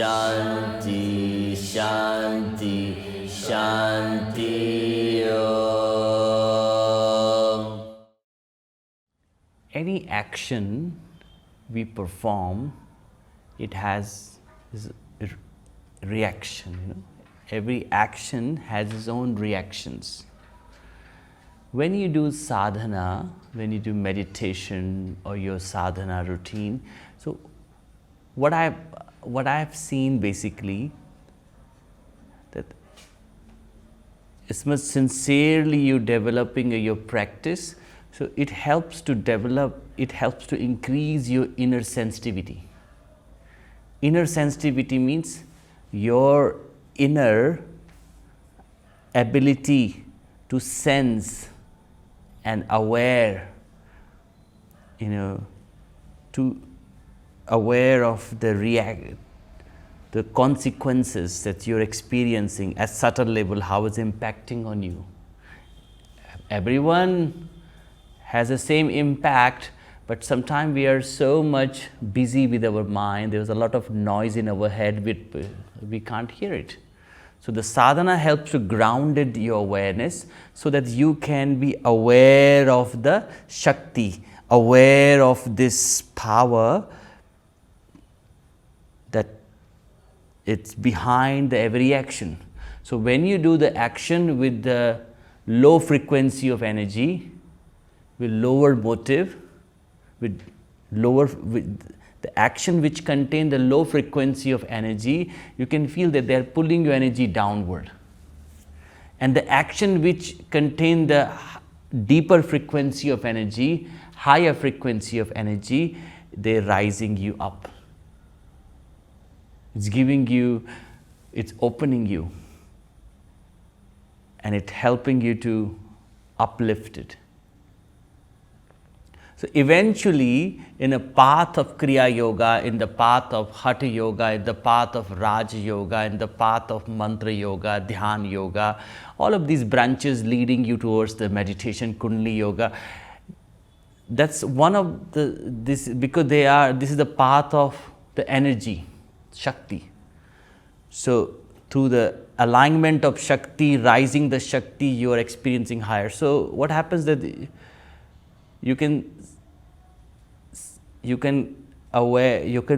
Shanti, Shanti, Shanti. Any action we perform, it has a reaction. Every action has its own reactions. When you do sadhana, when you do meditation or your sadhana routine, so what I've seen basically, that as much sincerely you're developing your practice, so it helps to increase your inner sensitivity. Inner sensitivity means your inner ability to sense and aware, to aware of the consequences that you're experiencing at subtle level, how it's impacting on you. Everyone has the same impact, but sometimes we are so much busy with our mind, there's a lot of noise in our head, we can't hear it. So the sadhana helps to ground your awareness so that you can be aware of the Shakti, aware of this power that it's behind every action. So when you do the action with the low frequency of energy, with lower motive, with the action which contain the low frequency of energy, you can feel that they are pulling your energy downward. And the action which contain the deeper frequency of energy, higher frequency of energy, they're rising you up. It's giving you, it's opening you, and it's helping you to uplift it. So eventually, in a path of Kriya Yoga, in the path of Hatha Yoga, in the path of Raj Yoga, in the path of Mantra Yoga, Dhyan Yoga, all of these branches leading you towards the meditation, Kundalini Yoga, that's one of this is the path of the energy, Shakti. So through the alignment of Shakti, rising the Shakti, you are experiencing higher. So what happens that you can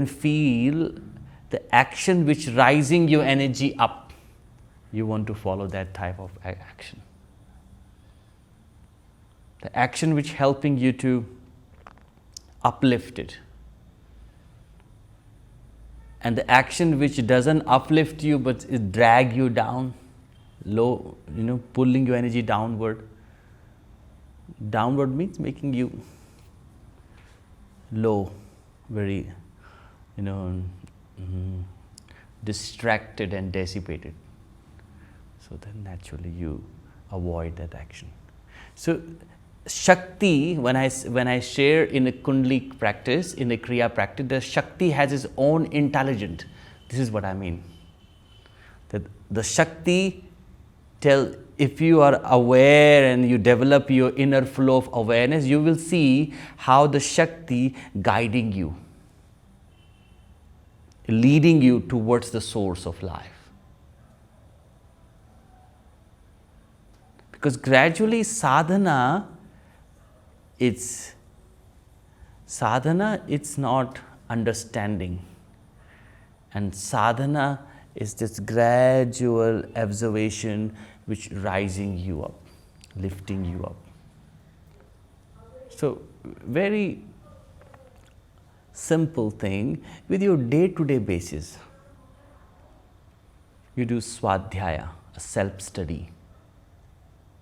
feel the action which rising your energy up. You want to follow that type of action. The action which helping you to uplift it. And the action which doesn't uplift you but it drag you down, low, pulling your energy downward. Downward means making you low, very, distracted and dissipated. So then naturally you avoid that action. So Shakti, when I share in a Kundalini practice, in a Kriya practice, the Shakti has its own intelligence. This is what I mean. That the Shakti if you are aware and you develop your inner flow of awareness, you will see how the Shakti guiding you, leading you towards the source of life. Because gradually sadhana, it's not understanding. And sadhana is this gradual observation which rising you up, lifting you up. So very simple thing, with your day-to-day basis, you do swadhyaya, a self-study.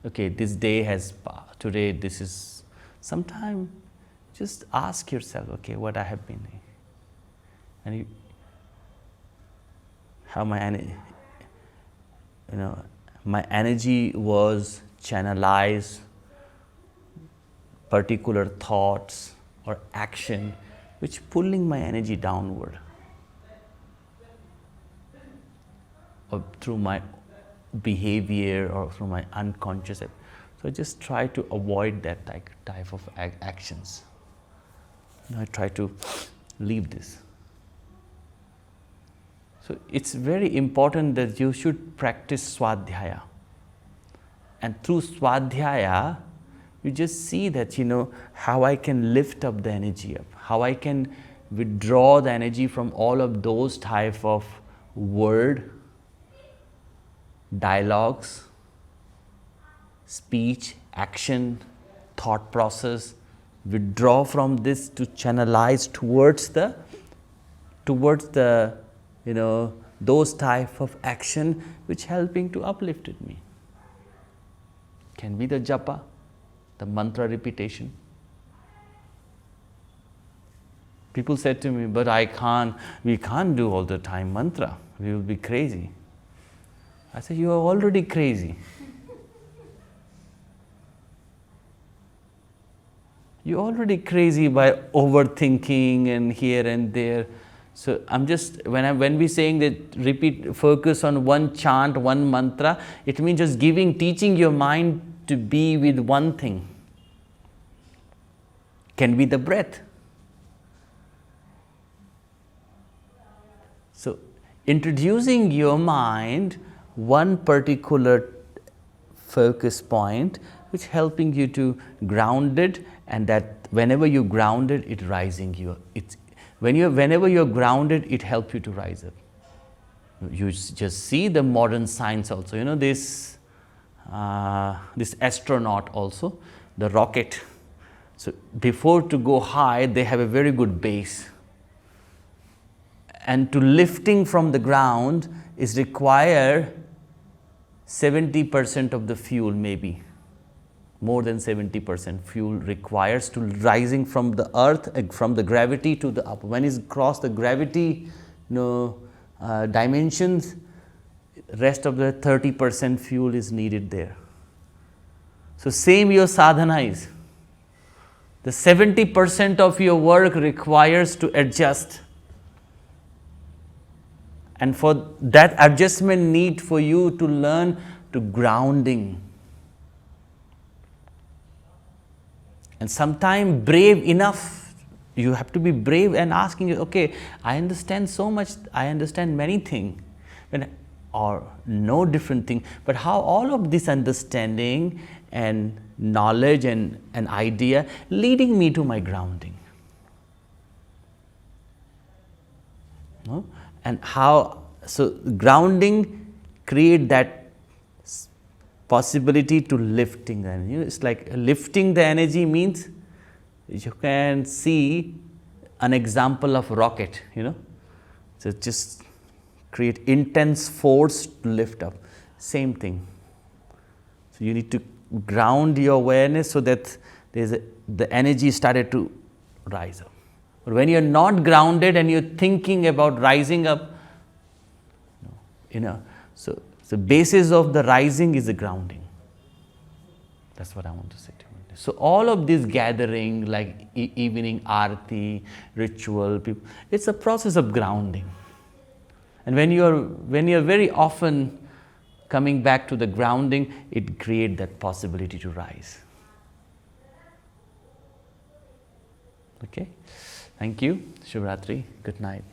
Okay, this day has passed, today this is, sometime just ask yourself, okay, what I have been, and how my energy was channelized, particular thoughts or action which pulling my energy downward, or through my behavior or through my unconscious. So I just try to avoid that type of actions. I try to leave this. So it's very important that you should practice Swadhyaya. And through Swadhyaya, you just see that, how I can lift up the energy up, how I can withdraw the energy from all of those type of word, dialogues, speech, action, thought process, withdraw from this to channelize towards the those type of action which helping to uplift me. Can be the japa, the mantra repetition. People said to me, but we can't do all the time mantra, we will be crazy. I said, you are already crazy. You're already crazy by overthinking and here and there. So I'm just, when we saying that focus on one chant, one mantra, it means just teaching your mind to be with one thing. Can be the breath. So introducing your mind one particular focus point which helping you to ground it, and that whenever you ground it, it rising you. Whenever you're grounded, it helps you to rise up. You just see the modern science also. This astronaut also, the rocket. So before to go high, they have a very good base. And to lifting from the ground is require 70% of the fuel, maybe. More than 70% fuel requires to rising from the earth, from the gravity to the up. When it cross the gravity dimensions, rest of the 30% fuel is needed there. So same your sadhana is. The 70% of your work requires to adjust. And for that adjustment need for you to learn to grounding. And sometimes brave enough, you have to be brave and asking, okay, I understand so much, I understand many things, or no different thing, but how all of this understanding and knowledge and an idea leading me to my grounding. No? And how, so grounding create that possibility to lifting the energy. It's like lifting the energy means you can see an example of rocket, So just create intense force to lift up. Same thing. So you need to ground your awareness so that the energy started to rise up. But when you're not grounded and you're thinking about rising up, so the basis of the rising is the grounding. That's what I want to say to you. So all of this gathering, like evening aarti, ritual, it's a process of grounding. And when you're very often coming back to the grounding, it creates that possibility to rise. Okay? Thank you. Shivratri. Good night.